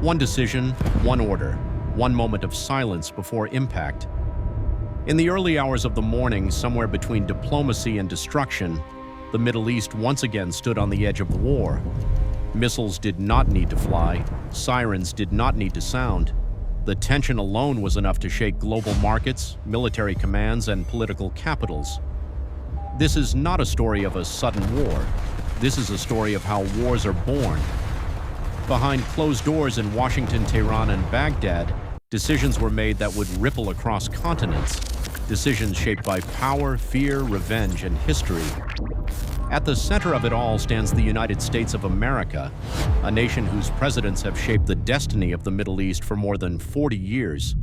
One decision, one order, one moment of silence before impact. In the early hours of the morning, somewhere between diplomacy and destruction, the Middle East once again stood on the edge of war. Missiles did not need to fly, sirens did not need to sound. The tension alone was enough to shake global markets, military commands, and political capitals. This is not a story of a sudden war. This is a story of how wars are born. Behind closed doors in Washington, Tehran, and Baghdad, decisions were made that would ripple across continents. Decisions shaped by power, fear, revenge, and history. At the center of it all stands the United States of America, a nation whose presidents have shaped the destiny of the Middle East for more than 40 years.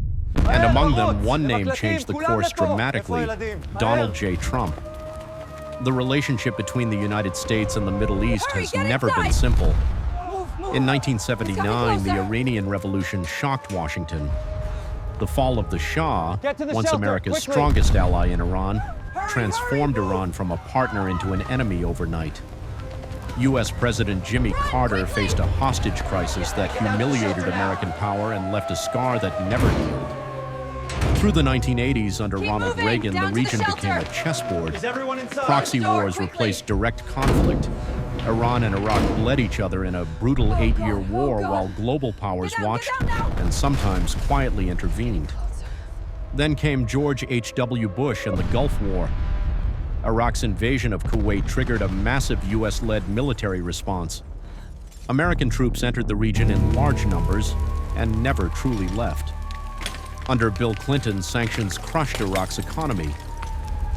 And among them, one name changed the course dramatically: Donald J. Trump. The relationship between the United States and the Middle East has never been simple. In 1979, the Iranian Revolution shocked Washington. The fall of the Shah, once America's strongest ally in Iran, transformed Iran from a partner into an enemy overnight. U.S. President Jimmy Carter faced a hostage crisis that humiliated American power and left a scar that never healed. Through the 1980s, under Ronald Reagan, the region became a chessboard. Proxy wars replaced direct conflict. Iran and Iraq bled each other in a brutal 8-year war while global powers watched and sometimes quietly intervened. Then came George H.W. Bush and the Gulf War. Iraq's invasion of Kuwait triggered a massive U.S.-led military response. American troops entered the region in large numbers and never truly left. Under Bill Clinton, sanctions crushed Iraq's economy.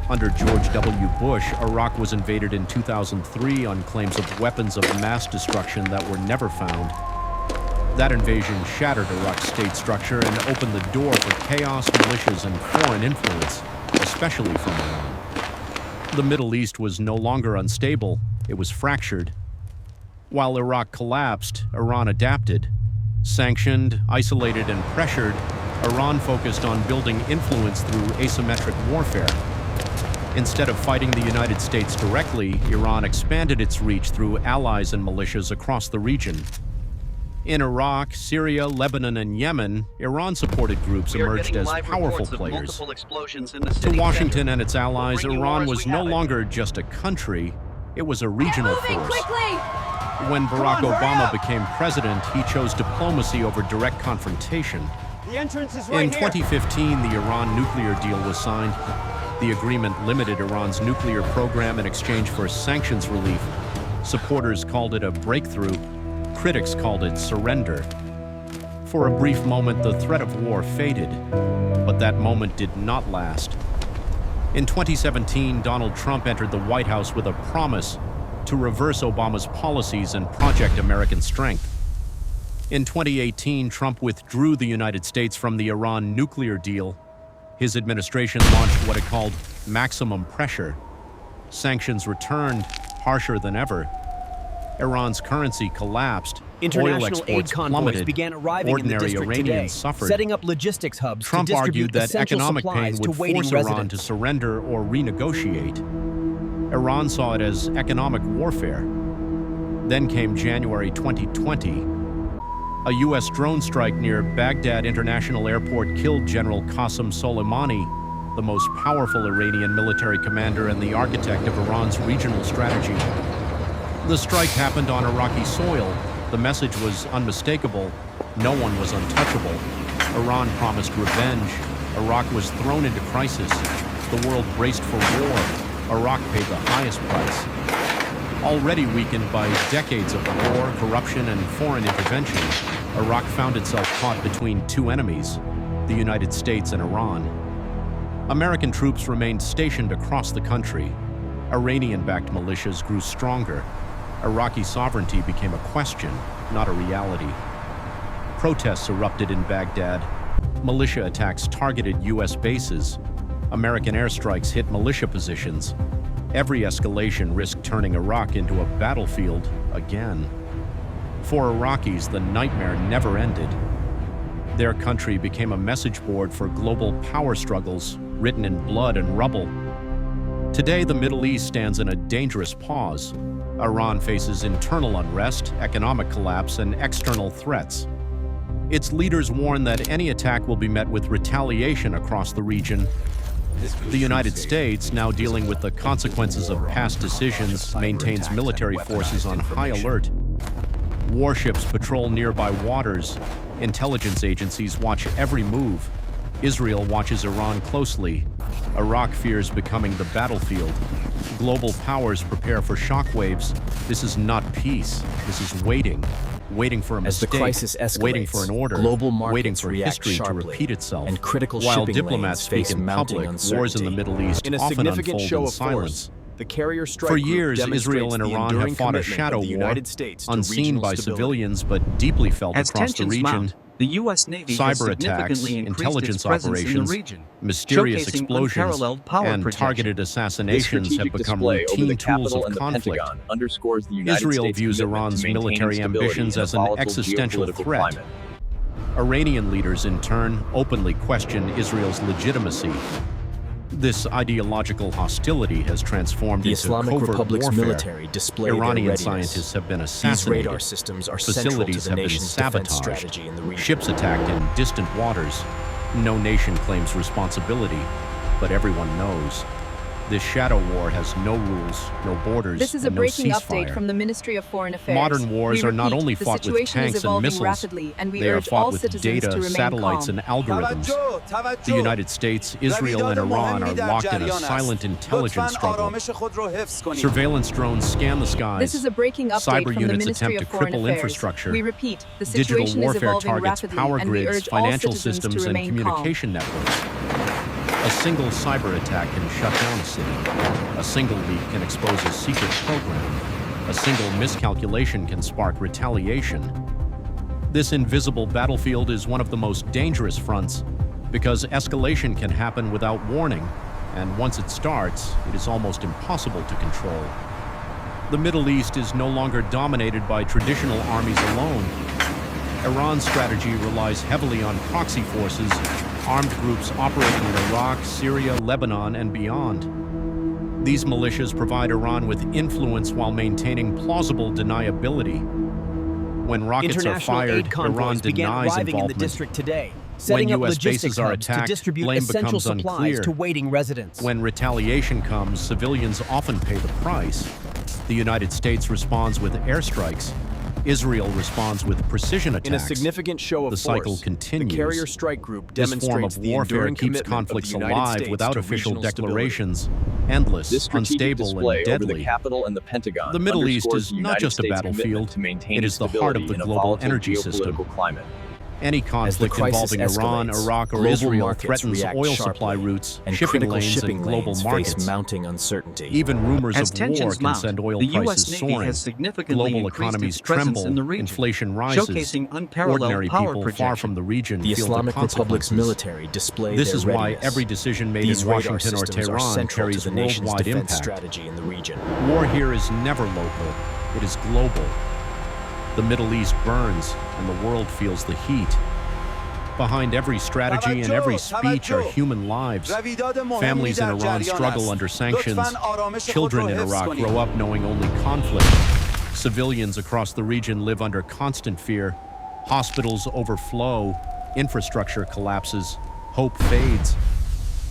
Under George W. Bush, Iraq was invaded in 2003 on claims of weapons of mass destruction that were never found. That invasion shattered Iraq's state structure and opened the door for chaos, militias, and foreign influence, especially from Iran. The Middle East was no longer unstable, it was fractured. While Iraq collapsed, Iran adapted. Sanctioned, isolated, and pressured, Iran focused on building influence through asymmetric warfare. Instead of fighting the United States directly, Iran expanded its reach through allies and militias across the region. In Iraq, Syria, Lebanon, and Yemen, Iran-supported groups emerged as powerful players. To Washington and its allies, Iran was no longer just a country, it was a regional force. When Barack Obama became president, he chose diplomacy over direct confrontation. In 2015, the Iran nuclear deal was signed. The agreement limited Iran's nuclear program in exchange for sanctions relief. Supporters called it a breakthrough. Critics called it surrender. For a brief moment, the threat of war faded, but that moment did not last. In 2017, Donald Trump entered the White House with a promise to reverse Obama's policies and project American strength. In 2018, Trump withdrew the United States from the Iran nuclear deal. His administration launched what it called maximum pressure. Sanctions returned, harsher than ever. Iran's currency collapsed. International aid convoys began arriving in the district today, setting up logistics hubs Trump to argued distribute that essential economic pain supplies to would waiting force Iran residents. to surrender or renegotiate. Iran saw it as economic warfare. Then came January 2020. A U.S. drone strike near Baghdad International Airport killed General Qasem Soleimani, the most powerful Iranian military commander and the architect of Iran's regional strategy. The strike happened on Iraqi soil. The message was unmistakable. No one was untouchable. Iran promised revenge. Iraq was thrown into crisis. The world braced for war. Iraq paid the highest price. Already weakened by decades of war, corruption, and foreign intervention, Iraq found itself caught between two enemies, the United States and Iran. American troops remained stationed across the country. Iranian-backed militias grew stronger. Iraqi sovereignty became a question, not a reality. Protests erupted in Baghdad. Militia attacks targeted U.S. bases. American airstrikes hit militia positions. Every escalation risked turning Iraq into a battlefield again. For Iraqis, the nightmare never ended. Their country became a message board for global power struggles, written in blood and rubble. Today, the Middle East stands in a dangerous pause. Iran faces internal unrest, economic collapse, and external threats. Its leaders warn that any attack will be met with retaliation across the region. The United States, now dealing with the consequences of past decisions, maintains military forces on high alert. Warships patrol nearby waters. Intelligence agencies watch every move. Israel watches Iran closely. Iraq fears becoming the battlefield. Global powers prepare for shockwaves. This is not peace. This is waiting. Waiting for a mistake, as the crisis escalates, waiting for an order, global markets waiting for react history to sharply, repeat itself. and critical While shipping diplomats lanes speak face in mounting public, uncertainty. wars in the Middle East In a often significant unfold show in of silence. force, the carrier strike For group years, Israel and demonstrates the Iran have enduring fought a commitment shadow of the war, United States to unseen regional by stability. civilians but deeply felt As across the tensions region. mount, the U.S. Navy has Cyber attacks, significantly increased intelligence its presence in operations, the region, mysterious showcasing explosions, unparalleled power and projection. targeted This assassinations have strategic become display over the routine tools Capitol of and the conflict. Pentagon underscores the United Israel States' views commitment Iran's to maintaining military stability ambitions in a as an volatile existential geopolitical threat. climate. Iranian leaders, in turn, openly question Israel's legitimacy. This ideological hostility has transformed The into Islamic covert Republic's warfare. military display Iranian their readiness. scientists have been These assassinated. radar systems are central to Facilities the have been nation's defense sabotaged. strategy in the region. Ships attacked in distant waters. No nation claims responsibility, but everyone knows. This shadow war has no rules, no borders, This is a and no breaking ceasefire. update from the Ministry of Foreign Affairs. Modern wars We are not repeat, only the fought with situation is tanks and evolving missiles, rapidly, and we they are urge fought all with citizens to data, remain satellites, calm. and algorithms. The United States, Israel, and Iran are locked in a silent intelligence struggle. Surveillance drones scan the skies. This is a breaking update Cyber from the units Ministry attempt of to Foreign cripple Affairs. infrastructure. We repeat, the Digital situation is warfare evolving targets rapidly, power and we grids, urge all financial citizens systems, to and remain communication networks. A single cyber attack can shut down a city. A single leak can expose a secret program. A single miscalculation can spark retaliation. This invisible battlefield is one of the most dangerous fronts because escalation can happen without warning, and once it starts, it is almost impossible to control. The Middle East is no longer dominated by traditional armies alone. Iran's strategy relies heavily on proxy forces, armed groups operating in Iraq, Syria, Lebanon, and beyond. These militias provide Iran with influence while maintaining plausible deniability. When rockets are International fired, aid convoys Iran began denies arriving in the involvement. district today, When setting up U.S. logistic bases are hubs to attacked, distribute blame essential becomes supplies unclear. to waiting residents. When retaliation comes, civilians often pay the price. The United States responds with airstrikes. Israel responds with precision attacks. In a significant show of The cycle force, continues. the carrier strike group This form demonstrates of the warfare enduring keeps commitment conflicts of the United alive States without to official regional stability. declarations, endless, This strategic unstable, display and over the deadly. Capitol and the Pentagon The Middle East underscores is the not United just a States' battlefield, commitment to maintaining it is the heart of stability the in a global volatile energy system. geopolitical climate. Any conflict crisis involving Iran, escalates, Iraq, or global Israel markets threatens react oil sharply, supply routes, and shipping critical lanes, shipping and global lanes markets. face mounting uncertainty. Even rumors As of war tensions can mount, send oil the prices U.S. Navy soaring. has significantly Global increased economies its presence tremble, in the region, inflation rises. showcasing unparalleled Ordinary power people projection. far from the region The feel Islamic the Republic's consequences. military display This their is why readiness. every decision made These in radar Washington or systems are Tehran central carries to the nation's worldwide defense impact. strategy in the region. War here is never local, it is global. The Middle East burns, and the world feels the heat. Behind every strategy and every speech are human lives. Families in Iran struggle under sanctions. Children in Iraq grow up knowing only conflict. Civilians across the region live under constant fear. Hospitals overflow. Infrastructure collapses. Hope fades.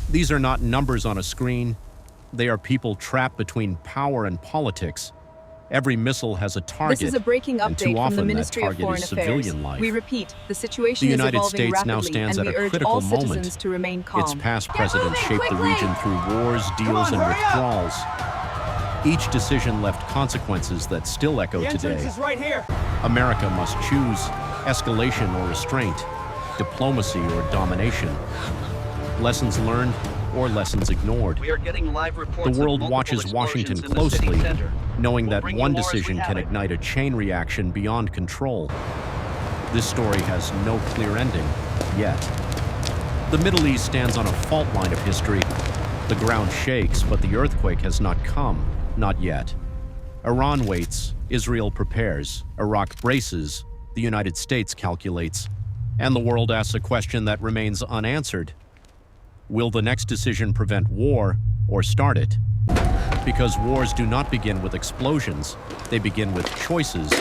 These are not numbers on a screen. They are people trapped between power and politics. Every missile has a target. This is a breaking and too update from often the that Ministry of target Foreign is Affairs. civilian life. We repeat, the situation The is United evolving States rapidly, now stands and at we a urge critical all moment. citizens to remain calm. Its past presidents shaped the region through wars, deals, and withdrawals. Each decision left consequences that still echo today. right here. America must choose escalation or restraint, diplomacy or domination, lessons learned or lessons ignored. We are getting live reports The world of watches multiple Washington explosions in the closely, city center. knowing that Bringing one wars decision we can have it. ignite a chain reaction beyond control. This story has no clear ending, yet. The Middle East stands on a fault line of history. The ground shakes, but the earthquake has not come, not yet. Iran waits, Israel prepares, Iraq braces, the United States calculates, and the world asks a question that remains unanswered. Will the next decision prevent war or start it? Because wars do not begin with explosions, they begin with choices,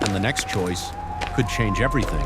and the next choice could change everything.